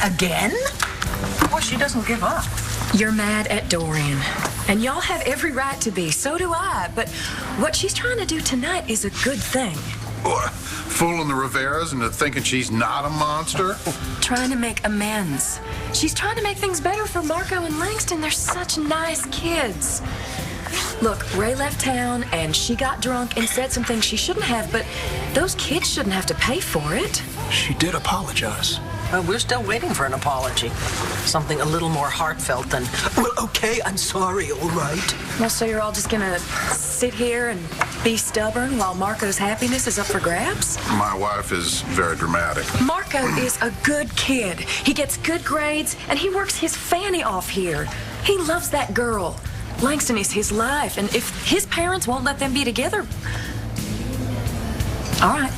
Again? Boy, she doesn't give up. You're mad at Dorian. And y'all have every right to be. So do I. But what she's trying to do tonight is a good thing. What? Fooling the Riveras into thinking she's not a monster? Trying to make amends. She's trying to make things better for Markko and Langston. They're such nice kids. Look, Ray left town and she got drunk and said some things she shouldn't have, but those kids shouldn't have to pay for it. She did apologize. We're still waiting for an apology. Something a little more heartfelt than, well, okay, I'm sorry, all right? Well, so you're all just gonna sit here and be stubborn while Markko's happiness is up for grabs? My wife is very dramatic. Markko is a good kid. He gets good grades, and he works his fanny off here. He loves that girl. Langston is his life, and if his parents won't let them be together... All right.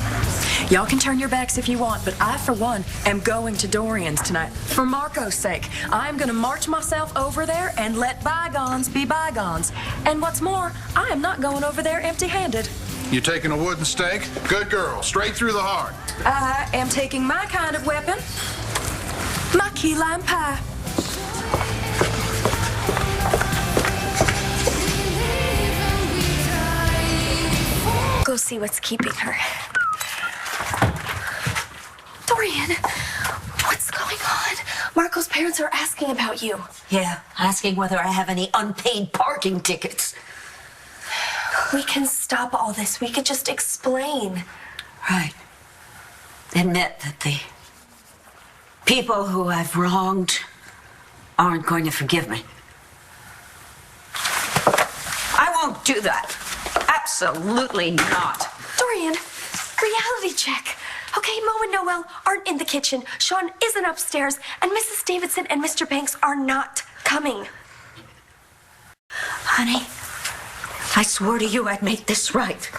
Y'all can turn your backs if you want, but I, for one, am going to Dorian's tonight. For Markko's sake, I'm going to march myself over there and let bygones be bygones. And what's more, I am not going over there empty-handed. You taking a wooden stake? Good girl, straight through the heart. I am taking my kind of weapon, my key lime pie. Go see what's keeping her. Dorian, what's going on? Markko's parents are asking about you. Yeah, asking whether I have any unpaid parking tickets. We can stop all this. We could just explain. Right. Admit that the people who I've wronged aren't going to forgive me. I won't do that. Absolutely not. Dorian, reality check. Okay, Mo and Noel aren't in the kitchen. Sean isn't upstairs. And Mrs. Davidson and Mr. Banks are not coming. Honey, I swore to you I'd make this right.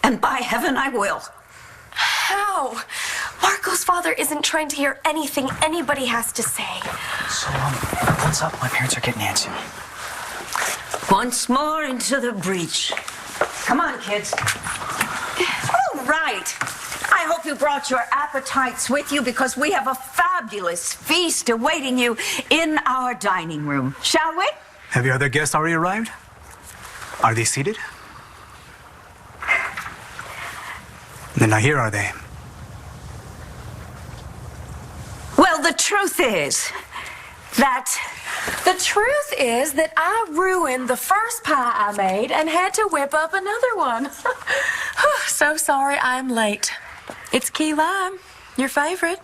And by heaven, I will. How? Markko's father isn't trying to hear anything anybody has to say. So, what's up? My parents are getting antsy. Once more into the breach. Come on, kids. All right. I hope you brought your appetites with you because we have a fabulous feast awaiting you in our dining room. Shall we? Have your other guests already arrived? Are they seated? Then now here are they. Well, the truth is that I ruined the first pie I made and had to whip up another one. So sorry I'm late. It's key lime, your favorite.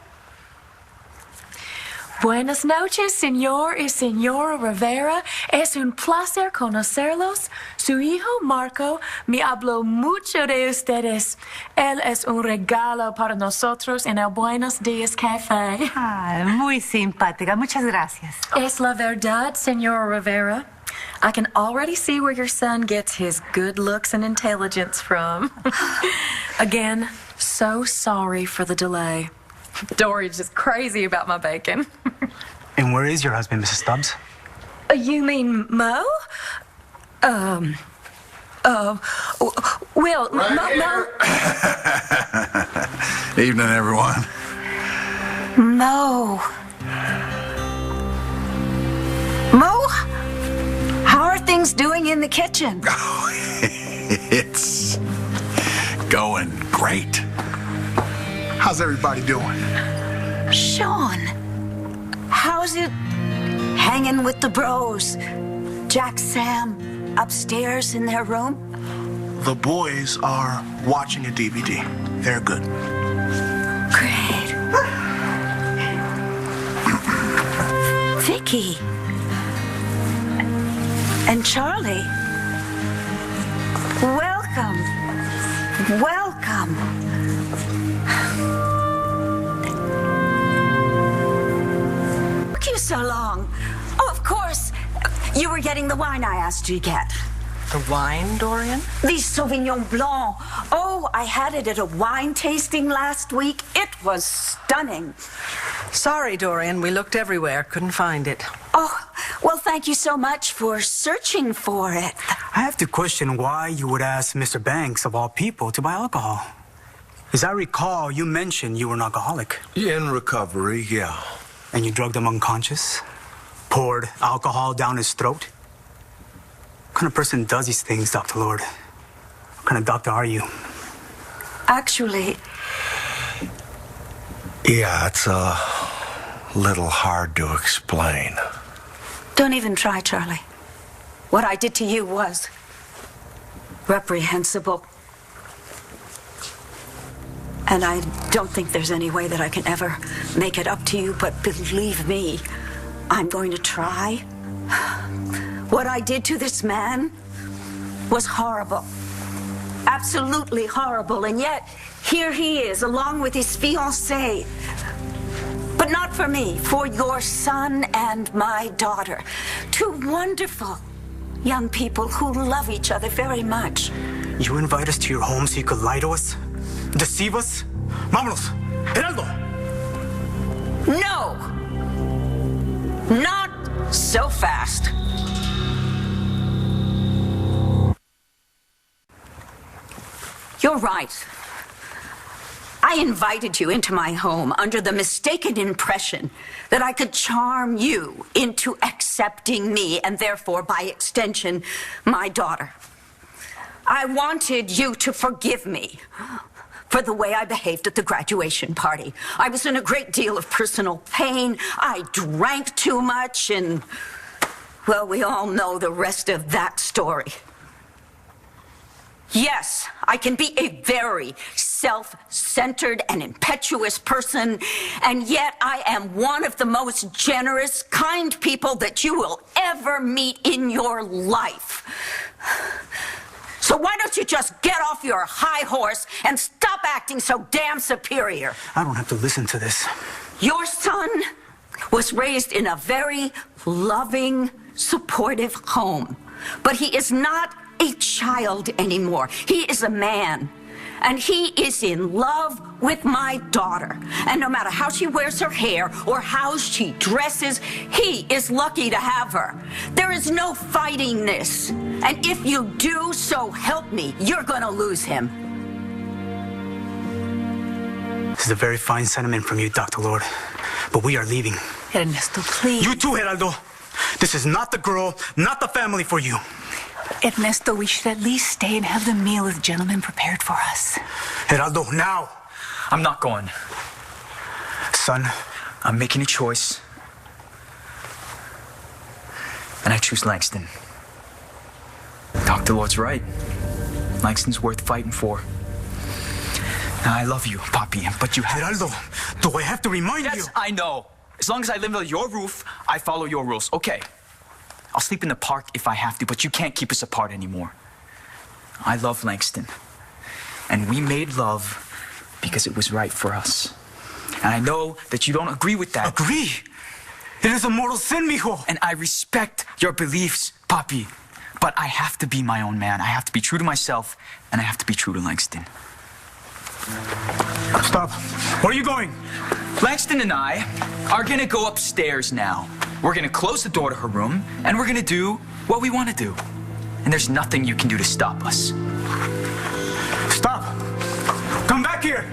Buenas noches, señor y señora Rivera. Es un placer conocerlos. Su hijo Markko me habló mucho de ustedes. Él es un regalo para nosotros en el Buenos Días Café. Ah, muy simpática. Muchas gracias. Es la verdad, señora Rivera. I can already see where your son gets his good looks and intelligence from. Again, so sorry for the delay. Dory's just crazy about my bacon. And where is your husband, Mrs. Stubbs? You mean Mo? Will, Right Mo... Evening, everyone. Mo. Mo? How are things doing in the kitchen? It's going great. How's everybody doing? Sean, how's it hanging with the bros? Jack, Sam, upstairs in their room? The boys are watching a DVD. They're good. Great. Vicky. And Charlie. Welcome. Welcome. Took you so long. Oh, of course. You were getting the wine I asked you to get. The wine, Dorian? The Sauvignon Blanc. Oh, I had it at a wine tasting last week. It was stunning. Sorry, Dorian. We looked everywhere. Couldn't find it. Oh, well, thank you so much for searching for it. I have to question why you would ask Mr. Banks, of all people, to buy alcohol. As I recall, you mentioned you were an alcoholic. In recovery, yeah. And you drugged him unconscious? Poured alcohol down his throat? What kind of person does these things, Dr. Lord? What kind of doctor are you? Actually... Yeah, it's a little hard to explain. Don't even try, Charlie. What I did to you was reprehensible. And I don't think there's any way that I can ever make it up to you, but believe me, I'm going to try. What I did to this man was horrible. Absolutely horrible, and yet here he is, along with his fiancée. But not for me, for your son and my daughter. Two wonderful young people who love each other very much. You invite us to your home so you could lie to us? Deceive us? Vámonos! Geraldo! No! Not so fast. You're right. I invited you into my home under the mistaken impression that I could charm you into accepting me and therefore, by extension, my daughter. I wanted you to forgive me for the way I behaved at the graduation party. I was in a great deal of personal pain. I drank too much and, well, we all know the rest of that story. Yes, I can be a very self-centered and impetuous person, and yet I am one of the most generous, kind people that you will ever meet in your life. So why don't you just get off your high horse and stop acting so damn superior? I don't have to listen to this. Your son was raised in a very loving, supportive home, but he is not a child anymore. He is a man, and he is in love with my daughter. And no matter how she wears her hair or how she dresses, he is lucky to have her. There is no fighting this. And if you do, so help me, you're gonna lose him. This is a very fine sentiment from you, Dr. Lord. But we are leaving. Ernesto, please. You too, Geraldo. This is not the girl, not the family for you. Ernesto, we should at least stay and have the meal the gentleman prepared for us. Geraldo, now! I'm not going. Son, I'm making a choice. And I choose Langston. Dr. Lord's right. Langston's worth fighting for. Now, I love you, Papi, but you have... Geraldo, do I have to remind you? Yes, I know. As long as I live under your roof, I follow your rules. Okay. I'll sleep in the park if I have to, but you can't keep us apart anymore. I love Langston. And we made love because it was right for us. And I know that you don't agree with that. Agree? It is a mortal sin, mijo. And I respect your beliefs, Papi. But I have to be my own man. I have to be true to myself, and I have to be true to Langston. Stop. Where are you going? Langston and I are gonna go upstairs now. We're gonna close the door to her room, and we're gonna do what we want to do. And there's nothing you can do to stop us. Stop. Come back here.